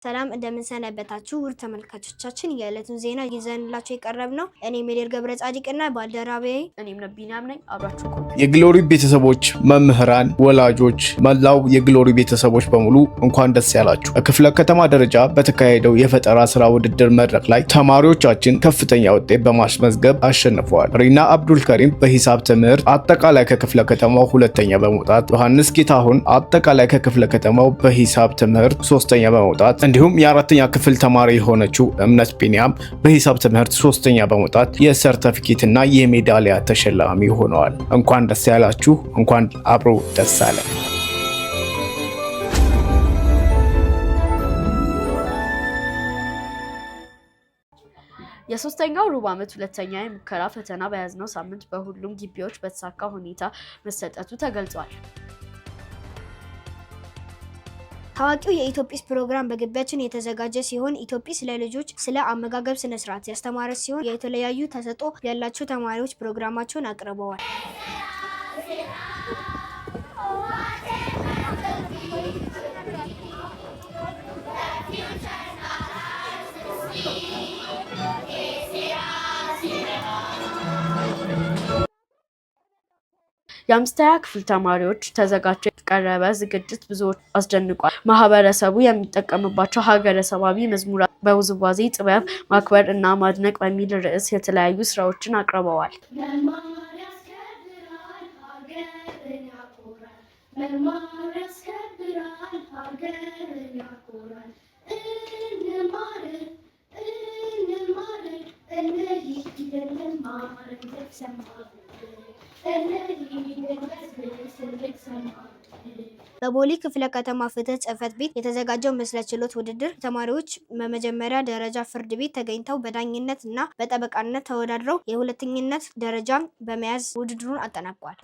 ሰላም እንደምንሰነበታችሁ ውድ ተመልካቾቻችን የዕለቱን ዜና ይዘንላችሁ የቀረብነው እኔ ሜሌር ገብረ ጻድቅና ባልደራባዬ እኔም ነብይናም ነኝ። አብራችሁ የግሎሪ ቤተሰቦች፣ መምህራን፣ ወላጆች፣ መላው የግሎሪ ቤተሰቦች በሙሉ እንኳን ደስ ያላችሁ። በክፍለ ከተማ ደረጃ በተካሄደው የፈጠራ ስራ ውድድር መድረክ ላይ ተማሪዎቻችን ከፍተኛ ውጤት በማስመዝገብ አሸንፈዋል። ሪና አብዱል ከሪም በሂሳብ ትምህርት አጠቃላይ ከክፍለ ከተማው ሁለተኛ በመውጣት፣ ዮሐንስ ጌታሁን አጠቃላይ ከክፍለ ከተማው በሂሳብ ትምህርት ሶስተኛ በመውጣት እንዲሁም የአራተኛ ክፍል ተማሪ የሆነችው እምነት ቢኒያም በሂሳብ ትምህርት ሶስተኛ በመውጣት የሰርቲፊኬት እና የሜዳሊያ ተሸላሚ ሆነዋል። እንኳን ደስ ያላችሁ፣ እንኳን አብሮ ደስ አለ። የሶስተኛው ሩብ ዓመት ሁለተኛ የሙከራ ፈተና በያዝነው ሳምንት በሁሉም ግቢዎች በተሳካ ሁኔታ መሰጠቱ ተገልጿል። ታዋቂው የኢትዮጲስ ፕሮግራም በግቢያችን የተዘጋጀ ሲሆን ኢትዮጲስ ለልጆች ስለ አመጋገብ ስነ ስርዓት ያስተማረ ሲሆን የተለያዩ ተሰጥኦ ያላቸው ተማሪዎች ፕሮግራማቸውን አቅርበዋል። የአምስተኛ ክፍል ተማሪዎች ተዘጋጅቶ የቀረበ ዝግጅት ብዙዎች አስደንቋል። ማህበረሰቡ የሚጠቀምባቸው ሀገረሰባዊ መዝሙራት በውዝዋዜ ጥበብ ማክበር እና ማድነቅ በሚል ርዕስ የተለያዩ ስራዎችን አቅርበዋል። በቦሌ ክፍለ ከተማ ፍትህ ጽሕፈት ቤት የተዘጋጀው ምስለ ችሎት ውድድር ተማሪዎች በመጀመሪያ ደረጃ ፍርድ ቤት ተገኝተው በዳኝነት እና በጠበቃነት ተወዳድረው የሁለተኝነት ደረጃን በመያዝ ውድድሩን አጠናቀዋል።